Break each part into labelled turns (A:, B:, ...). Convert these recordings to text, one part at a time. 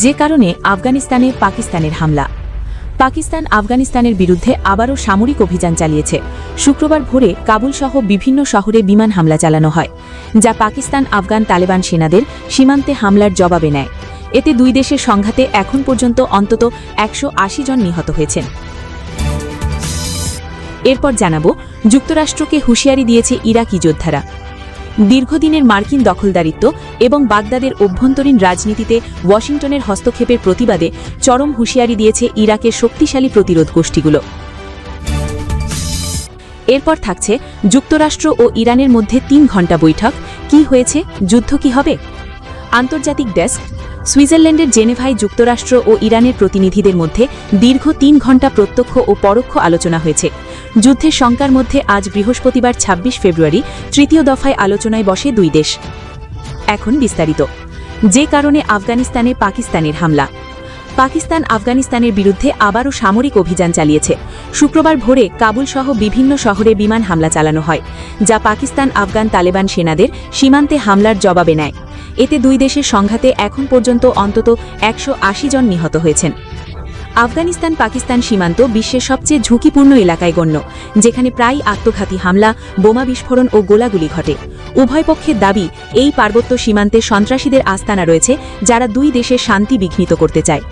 A: যে কারণে আফগানিস্তানে পাকিস্তানের হামলা। পাকিস্তান আফগানিস্তানের বিরুদ্ধে আবারও সামরিক অভিযান চালিয়েছে। শুক্রবার ভোরে কাবুল সহ বিভিন্ন শহরে বিমান হামলা চালানো হয়, যা পাকিস্তান আফগান তালেবান সেনাদের সীমান্তে হামলার জবাবে নেয়। এতে দুই দেশের সংঘাতে এখন পর্যন্ত অন্তত 180 জন নিহত হয়েছেন। এরপর জানাবো, যুক্তরাষ্ট্রকে হুঁশিয়ারি দিয়েছে ইরাকি যোদ্ধারা। দীর্ঘদিনের মার্কিন দখলদারিত্ব এবং বাগদাদের অভ্যন্তরীণ রাজনীতিতে ওয়াশিংটনের হস্তক্ষেপের প্রতিবাদে চরম হুঁশিয়ারি দিয়েছে ইরাকের শক্তিশালী প্রতিরোধ গোষ্ঠীগুলো। এরপর থাকছে যুক্তরাষ্ট্র ও ইরানের মধ্যে 3 ঘণ্টা বৈঠক। কি হয়েছে, যুদ্ধ কি হবে? আন্তর্জাতিক ডেস্ক। সুইজারল্যান্ডের জেনেভায় যুক্তরাষ্ট্র ও ইরানের প্রতিনিধিদের মধ্যে দীর্ঘ 3 ঘণ্টা প্রত্যক্ষ ও পরোক্ষ আলোচনা হয়েছে। যুদ্ধের শঙ্কার মধ্যে আজ বৃহস্পতিবার 26 ফেব্রুয়ারি তৃতীয় দফায় আলোচনায় বসে দুই দেশ। এখন বিস্তারিত। যে কারণে আফগানিস্তানে পাকিস্তানের হামলা। পাকিস্তান আফগানিস্তানের বিরুদ্ধে আবারও সামরিক অভিযান চালিয়েছে। শুক্রবার ভোরে কাবুল সহ বিভিন্ন শহরে বিমান হামলা চালানো হয়, যা পাকিস্তান আফগান তালেবান সেনাদের সীমান্তে হামলার জবাবে নেয়। এতে দুই দেশের সংঘাতে এখন পর্যন্ত অন্তত 180 জন নিহত হয়েছেন। আফগানিস্তান পাকিস্তান সীমান্ত বিশ্বের সবচেয়ে ঝুঁকিপূর্ণ এলাকায় গণ্য, যেখানে প্রায় আত্মঘাতী হামলা, বোমা বিস্ফোরণ ও গোলাগুলি ঘটে। উভয় পক্ষের দাবি, এই পার্বত্য সীমান্তে সন্ত্রাসীদের আস্তানা রয়েছে, যারা দুই দেশের শান্তি বিঘ্নিত করতে চায়।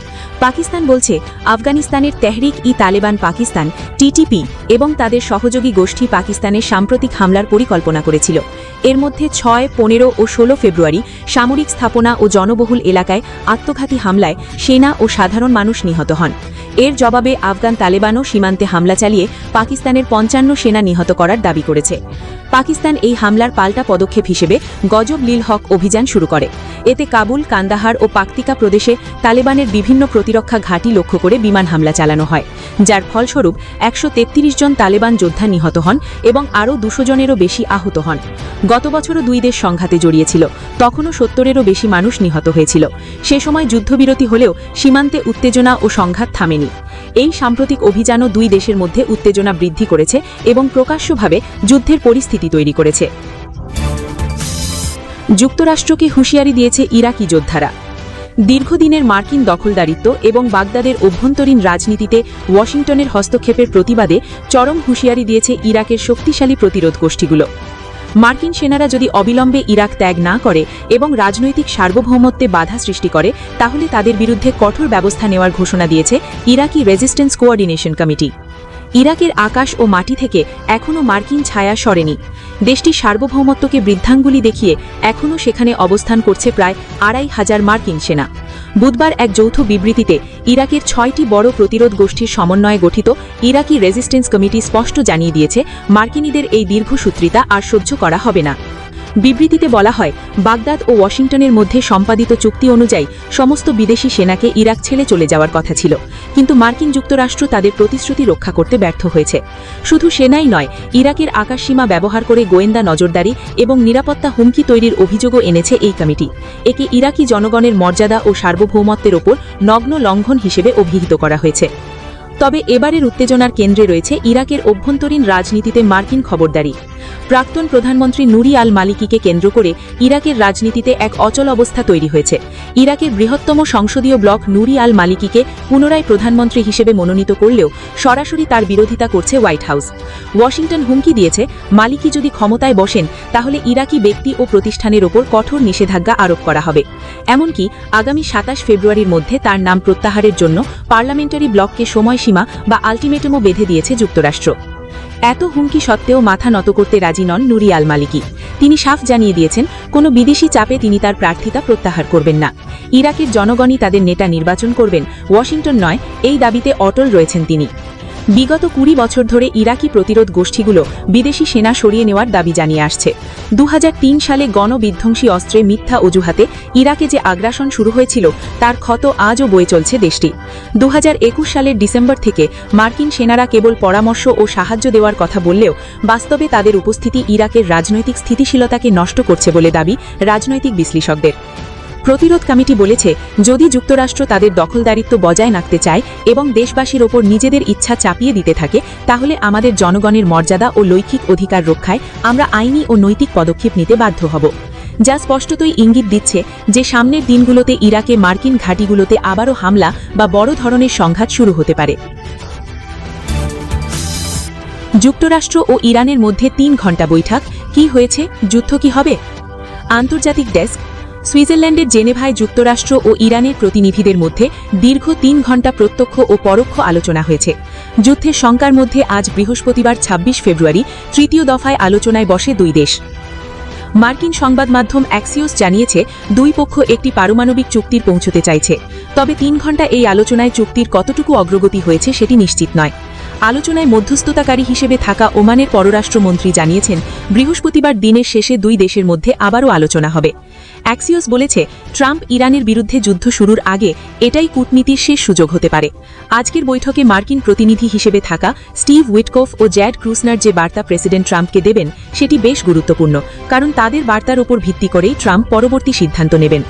A: পাকিস্তান বলছে, আফগানিস্তানের তেহরিক-ই-তালেবান পাকিস্তান (টিটিপি) এবং তাদের সহযোগী গোষ্ঠী পাকিস্তানের সাম্প্রতিক হামলার পরিকল্পনা করেছিল। এর মধ্যে 6, 15 ও 16 ফেব্রুয়ারি সামরিক স্থাপনা ও জনবহুল এলাকায় আত্মঘাতী হামলায় সেনা ও সাধারণ মানুষ নিহত হন। এর জবাবে আফগান তালেবানও সীমান্তে হামলা চালিয়ে পাকিস্তানের 55 সেনা নিহত করার দাবি করেছে। পাকিস্তান এই হামলার পাল্টা পদক্ষেপ হিসেবে গজব লিল হক অভিযান শুরু করে। এতে কাবুল, কান্দাহার ও পাকতিকা প্রদেশে তালেবানের বিভিন্ন প্রতিরক্ষা ঘাঁটি লক্ষ্য করে বিমান হামলা চালানো হয়, যার ফলস্বরূপ 133 জন তালেবান যোদ্ধা নিহত হন এবং আরও 200 জনেরও বেশি আহত হন। গত বছরও দুই দেশ সংঘাতে জড়িয়েছিল, তখনও 70-এরও বেশি মানুষ নিহত হয়েছিল। সে সময় যুদ্ধবিরতি হলেও সীমান্তে উত্তেজনা ও সংঘাত থামেনি। এই সাম্প্রতিক অভিযানও দুই দেশের মধ্যে উত্তেজনা বৃদ্ধি করেছে এবং প্রকাশ্যভাবে যুদ্ধের পরিস্থিতি তৈরি করেছে। যুক্তরাষ্ট্রকে হুঁশিয়ারি দিয়েছে ইরাকি যোদ্ধারা। দীর্ঘদিনের মার্কিন দখলদারিত্ব এবং বাগদাদের অভ্যন্তরীণ রাজনীতিতে ওয়াশিংটনের হস্তক্ষেপের প্রতিবাদে চরম হুঁশিয়ারি দিয়েছে ইরাকের শক্তিশালী প্রতিরোধ গোষ্ঠীগুলো। মার্কিন সেনারা যদি অবিলম্বে ইরাক ত্যাগ না করে এবং রাজনৈতিক সার্বভৌমত্বে বাধা সৃষ্টি করে, তাহলে তাদের বিরুদ্ধে কঠোর ব্যবস্থা নেওয়ার ঘোষণা দিয়েছে ইরাকি রেজিস্ট্যান্স কোঅর্ডিনেশন কমিটি। ইরাকের আকাশ ও মাটি থেকে এখনও মার্কিন ছায়া সরেনি। দেশটির সার্বভৌমত্বকে বৃদ্ধাঙ্গুলি দেখিয়ে এখনও সেখানে অবস্থান করছে প্রায় 2500 মার্কিন সেনা। বুধবার এক যৌথ বিবৃতিতে ইরাকের 6টি বড় প্রতিরোধ গোষ্ঠীর সমন্বয়ে গঠিত ইরাকি রেজিস্ট্যান্স কমিটি স্পষ্ট জানিয়ে দিয়েছে, মার্কিনীদের এই দীর্ঘসূত্রিতা আর সহ্য করা হবে না। বিবৃতিতে বলা হয়, বাগদাদ ও ওয়াশিংটনের মধ্যে সম্পাদিত চুক্তি অনুযায়ী সমস্ত বিদেশি সেনাকে ইরাক ছেড়ে চলে যাওয়ার কথা ছিল, কিন্তু মার্কিন যুক্তরাষ্ট্র তাদের প্রতিশ্রুতি রক্ষা করতে ব্যর্থ হয়েছে। শুধু সেনাই নয়, ইরাকের আকাশসীমা ব্যবহার করে গোয়েন্দা নজরদারি এবং নিরাপত্তা হুমকি তৈরির অভিযোগও এনেছে এই কমিটি। একে ইরাকি জনগণের মর্যাদা ও সার্বভৌমত্বের ওপর নগ্ন লঙ্ঘন হিসেবে অভিহিত করা হয়েছে। তবে এবারের উত্তেজনার কেন্দ্রে রয়েছে ইরাকের অভ্যন্তরীণ রাজনীতিতে মার্কিন খবরদারি। প্রাক্তন প্রধানমন্ত্রী নুরি আল মালিকিকে কেন্দ্র করে ইরাকের রাজনীতিতে এক অচল অবস্থা তৈরি হয়েছে। ইরাকের বৃহত্তম সংসদীয় ব্লক নুরি আল মালিকিকে পুনরায় প্রধানমন্ত্রী হিসেবে মনোনীত করলেও সরাসরি তার বিরোধিতা করছে হোয়াইট হাউস। ওয়াশিংটন হুমকি দিয়েছে, মালিকি যদি ক্ষমতায় বসেন তাহলে ইরাকি ব্যক্তি ও প্রতিষ্ঠানের ওপর কঠোর নিষেধাজ্ঞা আরোপ করা হবে। এমনকি আগামী 27 ফেব্রুয়ারির মধ্যে তার নাম প্রত্যাহারের জন্য পার্লামেন্টারি ব্লককে সময়সীমা বা আলটিমেটামও বেঁধে দিয়েছে যুক্তরাষ্ট্র। এত হুমকি সত্ত্বেও মাথা নত করতে রাজি নন নুরি আল মালিকি। তিনি সাফ জানিয়ে দিয়েছেন, কোনো বিদেশি চাপে তিনি তার প্রার্থিতা প্রত্যাহার করবেন না। ইরাকের জনগণই তাদের নেতা নির্বাচন করবেন, ওয়াশিংটন নয়, এই দাবিতে অটল রয়েছেন তিনি। বিগত 20 বছর ধরে ইরাকি প্রতিরোধ গোষ্ঠীগুলো বিদেশি সেনা সরিয়ে নেওয়ার দাবি জানিয়ে আসছে। 2003 সালে গণবিধ্বংসী অস্ত্রে মিথ্যা অজুহাতে ইরাকে যে আগ্রাসন শুরু হয়েছিল, তার ক্ষত আজও বয়ে চলছে দেশটি। 2021 সালের ডিসেম্বর থেকে মার্কিন সেনারা কেবল পরামর্শ ও সাহায্য দেওয়ার কথা বললেও বাস্তবে তাদের উপস্থিতি ইরাকের রাজনৈতিক স্থিতিশীলতাকে নষ্ট করছে বলে দাবি রাজনৈতিক বিশ্লেষকদের। প্রতিরোধ কমিটি বলেছে, যদি যুক্তরাষ্ট্র তাদের দখলদারিত্ব বজায় রাখতে চায় এবং দেশবাসীর ওপর নিজেদের ইচ্ছা চাপিয়ে দিতে থাকে, তাহলে আমাদের জনগণের মর্যাদা ও লৈখিক অধিকার রক্ষায় আমরা আইনি ও নৈতিক পদক্ষেপ নিতে বাধ্য হব। যা স্পষ্টতই ইঙ্গিত দিচ্ছে যে সামনের দিনগুলোতে ইরাকে মার্কিন ঘাঁটিগুলোতে আবারও হামলা বা বড় ধরনের সংঘাত শুরু হতে পারে। যুক্তরাষ্ট্র ও ইরানের মধ্যে ৩ ঘণ্টা বৈঠক, কি হয়েছে, যুদ্ধ কি হবে? আন্তর্জাতিক ডেস্ক। সুইজারল্যান্ডের জেনেভায় যুক্তরাষ্ট্র ও ইরানের প্রতিনিধিদের মধ্যে দীর্ঘ ৩ ঘণ্টা প্রত্যক্ষ ও পরোক্ষ আলোচনা হয়েছে। যুদ্ধের শঙ্কার মধ্যে আজ বৃহস্পতিবার ২৬ ফেব্রুয়ারি তৃতীয় দফায় আলোচনায় বসে দুই দেশ। মার্কিন সংবাদ মাধ্যম অ্যাক্সিওস জানিয়েছে দুই পক্ষ একটি পারমাণবিক চুক্তির পৌঁছতে চাইছে, তবে ৩ ঘণ্টা এই আলোচনায় চুক্তির কতটুকু অগ্রগতি হয়েছে সেটি নিশ্চিত নয়। আলোচনায় মধ্যস্থতাকারী হিসেবে থাকা ওমানের পররাষ্ট্রমন্ত্রী জানিয়েছেন বৃহস্পতিবার দিনের শেষে দুই দেশের মধ্যে আবারও আলোচনা হবে। অ্যাক্সিওস বলেছে ট্রাম্প ইরানের বিরুদ্ধে যুদ্ধ শুরুর আগে এটাই কূটনীতির শেষ সুযোগ হতে পারে। আজকের বৈঠকে মার্কিন প্রতিনিধি হিসেবে থাকা স্টিভ উইটকফ ও জ্যাড ক্রুসনার যে বার্তা প্রেসিডেন্ট ট্রাম্পকে দেবেন সেটি বেশ গুরুত্বপূর্ণ, কারণ তাদের বার্তার ওপর ভিত্তি করেই ট্রাম্প পরবর্তী সিদ্ধান্ত নেবেন।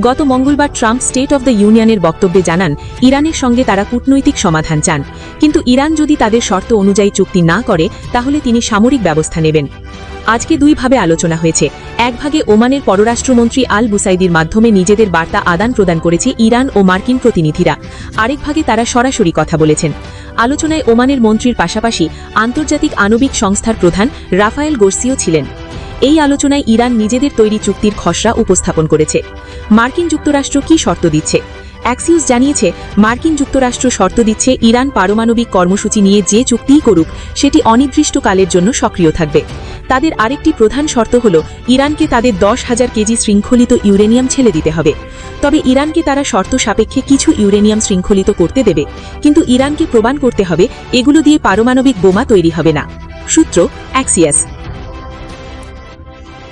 A: গত মঙ্গলবার ট্রাম্প স্টেট অব দ্য ইউনিয়নের বক্তব্যে জানান ইরানের সঙ্গে তারা কূটনৈতিক সমাধান চান, কিন্তু ইরান যদি তাদের শর্ত অনুযায়ী চুক্তি না করে তাহলে তিনি সামরিক ব্যবস্থা নেবেন। আজকে দুইভাবে আলোচনা হয়েছে। এক ভাগে ওমানের পররাষ্ট্রমন্ত্রী আল বুসাইদির মাধ্যমে নিজেদের বার্তা আদান প্রদান করেছে ইরান ও মার্কিন প্রতিনিধিরা, আরেক ভাগে তারা সরাসরি কথা বলেছেন। আলোচনায় ওমানের মন্ত্রীর পাশাপাশি আন্তর্জাতিক আণবিক সংস্থার প্রধান রাফায়েল গোর্সিও ছিলেন। এই আলোচনায় ইরান নিজেদের তৈরি চুক্তির খসড়া উপস্থাপন করেছে। মার্কিন যুক্তরাষ্ট্র কি শর্ত দিচ্ছে? অ্যাক্সিওস জানিয়েছে মার্কিন যুক্তরাষ্ট্র শর্ত দিচ্ছে ইরান পারমাণবিক কর্মসূচি নিয়ে যে চুক্তিই করুক সেটি অনির্দিষ্টকালের জন্য সক্রিয় থাকবে। তাদের আরেকটি প্রধান শর্ত হল ইরানকে তাদের 10,000 কেজি শৃঙ্খলিত ইউরেনিয়াম ছেড়ে দিতে হবে। তবে ইরানকে তারা শর্ত সাপেক্ষে কিছু ইউরেনিয়াম শৃঙ্খলিত করতে দেবে, কিন্তু ইরানকে প্রমাণ করতে হবে এগুলো দিয়ে পারমাণবিক বোমা তৈরি হবে না। সূত্র অ্যাক্সিয়াস।